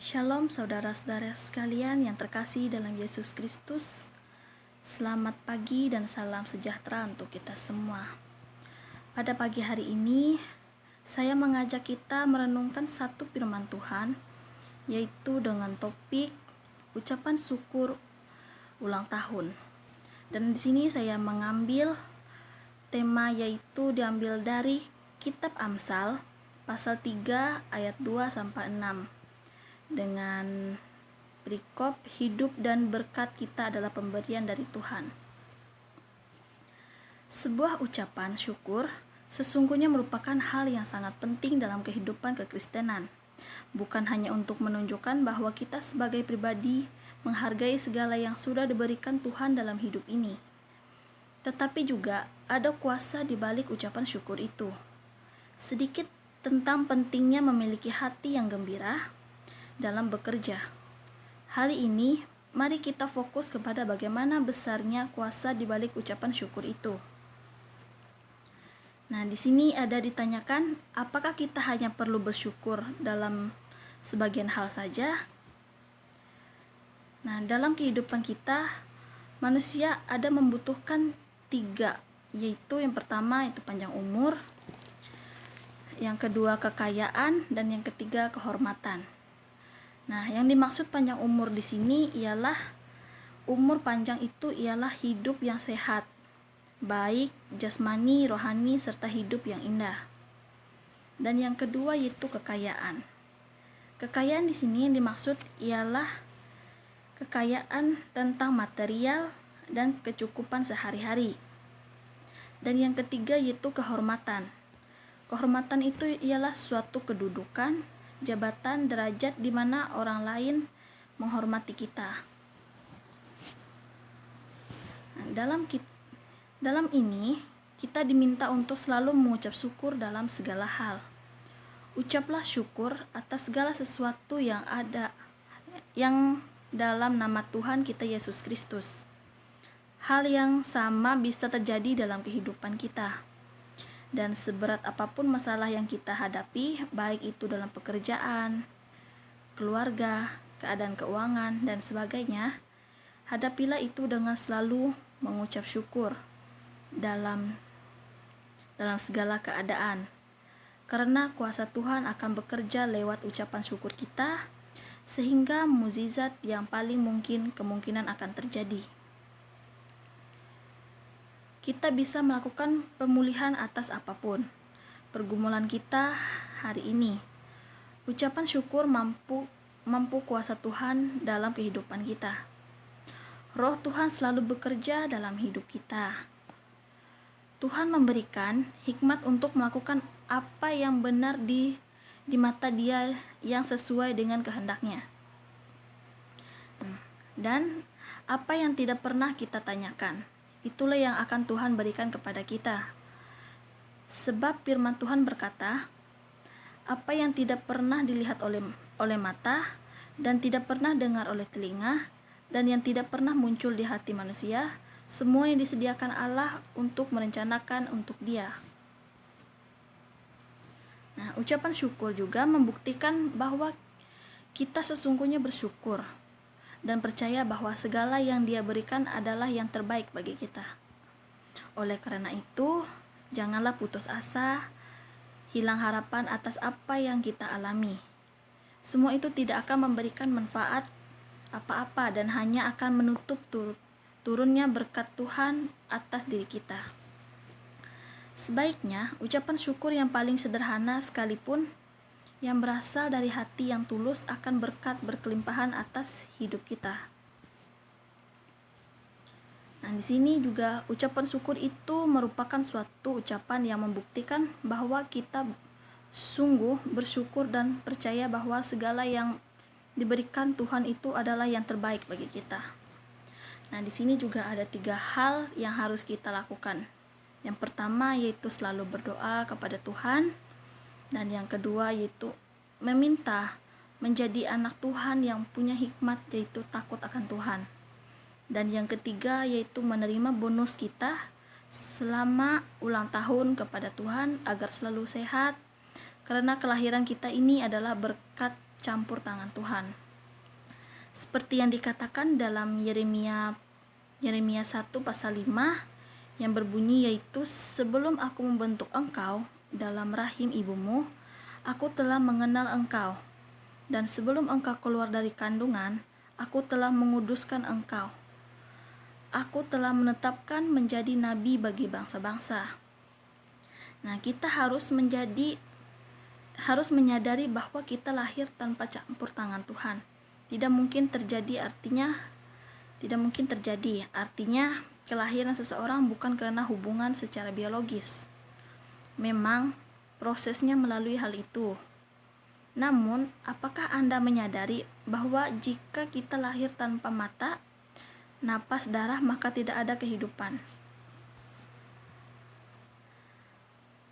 Shalom saudara-saudara sekalian yang terkasih dalam Yesus Kristus. Selamat pagi dan salam sejahtera untuk kita semua. Pada pagi hari ini, saya mengajak kita merenungkan satu firman Tuhan, yaitu dengan topik ucapan syukur ulang tahun. Dan di sini saya mengambil tema yaitu diambil dari Kitab Amsal pasal 3 ayat 2 sampai 6. Dengan perikop hidup dan berkat kita adalah pemberian dari Tuhan. Sebuah ucapan syukur sesungguhnya merupakan hal yang sangat penting dalam kehidupan kekristenan. Bukan hanya untuk menunjukkan bahwa kita sebagai pribadi menghargai segala yang sudah diberikan Tuhan dalam hidup ini, tetapi juga ada kuasa di balik ucapan syukur itu. Sedikit tentang pentingnya memiliki hati yang gembira dalam bekerja. Hari ini, mari kita fokus kepada bagaimana besarnya kuasa di balik ucapan syukur itu. Nah, di sini ada ditanyakan, apakah kita hanya perlu bersyukur dalam sebagian hal saja? Nah, dalam kehidupan kita, manusia ada membutuhkan 3, yaitu yang pertama itu panjang umur, yang kedua kekayaan, dan yang ketiga kehormatan. Nah, yang dimaksud panjang umur di sini ialah umur panjang itu ialah hidup yang sehat, baik jasmani, rohani, serta hidup yang indah. Dan yang kedua yaitu kekayaan. Kekayaan di sini yang dimaksud ialah kekayaan tentang material dan kecukupan sehari-hari. Dan yang ketiga yaitu kehormatan. Kehormatan itu ialah suatu kedudukan, jabatan, derajat di mana orang lain menghormati kita. Nah, dalam ini kita diminta untuk selalu mengucap syukur dalam segala hal. Ucaplah syukur atas segala sesuatu yang dalam nama Tuhan kita Yesus Kristus. Hal yang sama bisa terjadi dalam kehidupan kita. Dan seberat apapun masalah yang kita hadapi, baik itu dalam pekerjaan, keluarga, keadaan keuangan, dan sebagainya, hadapilah itu dengan selalu mengucap syukur dalam segala keadaan. Karena kuasa Tuhan akan bekerja lewat ucapan syukur kita, sehingga mukjizat yang paling kemungkinan akan terjadi. Kita bisa melakukan pemulihan atas apapun pergumulan kita hari ini. Ucapan syukur mampu kuasa Tuhan dalam kehidupan kita. Roh Tuhan selalu bekerja dalam hidup kita. Tuhan memberikan hikmat untuk melakukan apa yang benar di mata Dia yang sesuai dengan kehendaknya. Dan apa yang tidak pernah kita tanyakan, itulah yang akan Tuhan berikan kepada kita. Sebab firman Tuhan berkata, apa yang tidak pernah dilihat oleh mata, dan tidak pernah dengar oleh telinga, dan yang tidak pernah muncul di hati manusia, semua yang disediakan Allah untuk merencanakan untuk Dia. Nah, ucapan syukur juga membuktikan bahwa kita sesungguhnya bersyukur dan percaya bahwa segala yang Dia berikan adalah yang terbaik bagi kita. Oleh karena itu, janganlah putus asa, hilang harapan atas apa yang kita alami. Semua itu tidak akan memberikan manfaat apa-apa dan hanya akan menutup turunnya berkat Tuhan atas diri kita. Sebaiknya, ucapan syukur yang paling sederhana sekalipun yang berasal dari hati yang tulus akan berkat berkelimpahan atas hidup kita. Nah, di sini juga ucapan syukur itu merupakan suatu ucapan yang membuktikan bahwa kita sungguh bersyukur dan percaya bahwa segala yang diberikan Tuhan itu adalah yang terbaik bagi kita. Nah, di sini juga ada 3 hal yang harus kita lakukan. Yang pertama yaitu selalu berdoa kepada Tuhan. Dan yang kedua yaitu meminta menjadi anak Tuhan yang punya hikmat, yaitu takut akan Tuhan. Dan yang ketiga yaitu menerima bonus kita selama ulang tahun kepada Tuhan agar selalu sehat, karena kelahiran kita ini adalah berkat campur tangan Tuhan. Seperti yang dikatakan dalam Yeremia 1 pasal 5 yang berbunyi, yaitu sebelum aku membentuk engkau dalam rahim ibumu, aku telah mengenal engkau, dan sebelum engkau keluar dari kandungan, aku telah menguduskan engkau. Aku telah menetapkan menjadi nabi bagi bangsa-bangsa. Nah, kita harus menyadari bahwa kita lahir tanpa campur tangan Tuhan. Tidak mungkin terjadi, artinya kelahiran seseorang bukan karena hubungan secara biologis. Memang prosesnya melalui hal itu. Namun, apakah Anda menyadari bahwa jika kita lahir tanpa mata, napas, darah, maka tidak ada kehidupan?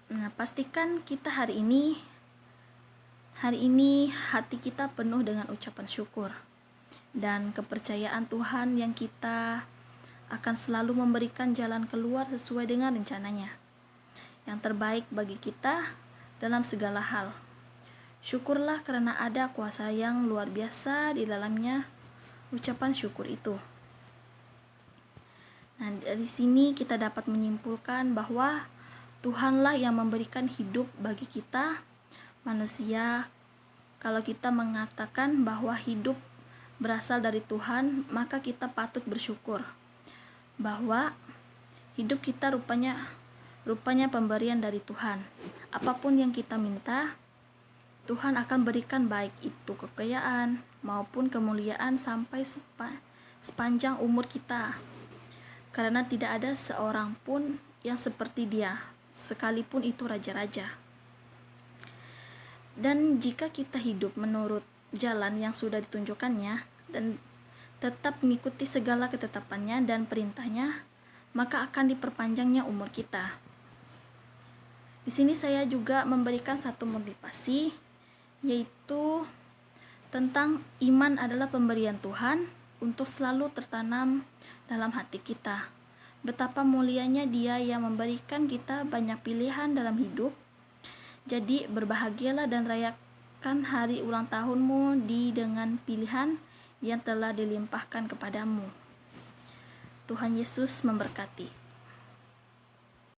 Nah, pastikan kita hari ini hati kita penuh dengan ucapan syukur dan kepercayaan Tuhan yang kita akan selalu memberikan jalan keluar sesuai dengan rencananya yang terbaik bagi kita dalam segala hal. Syukurlah karena ada kuasa yang luar biasa di dalamnya ucapan syukur itu. Nah, dari sini kita dapat menyimpulkan bahwa Tuhanlah yang memberikan hidup bagi kita manusia. Kalau kita mengatakan bahwa hidup berasal dari Tuhan, maka kita patut bersyukur bahwa hidup kita rupanya pemberian dari Tuhan. Apapun yang kita minta, Tuhan akan berikan, baik itu kekayaan maupun kemuliaan sampai sepanjang umur kita. Karena tidak ada seorang pun yang seperti Dia, sekalipun itu raja-raja. Dan jika kita hidup menurut jalan yang sudah ditunjukkannya dan tetap mengikuti segala ketetapannya dan perintahnya, maka akan diperpanjangnya umur kita. Di sini saya juga memberikan satu motivasi, yaitu tentang iman adalah pemberian Tuhan untuk selalu tertanam dalam hati kita. Betapa mulianya Dia yang memberikan kita banyak pilihan dalam hidup. Jadi berbahagialah dan rayakan hari ulang tahunmu dengan pilihan yang telah dilimpahkan kepadamu. Tuhan Yesus memberkati.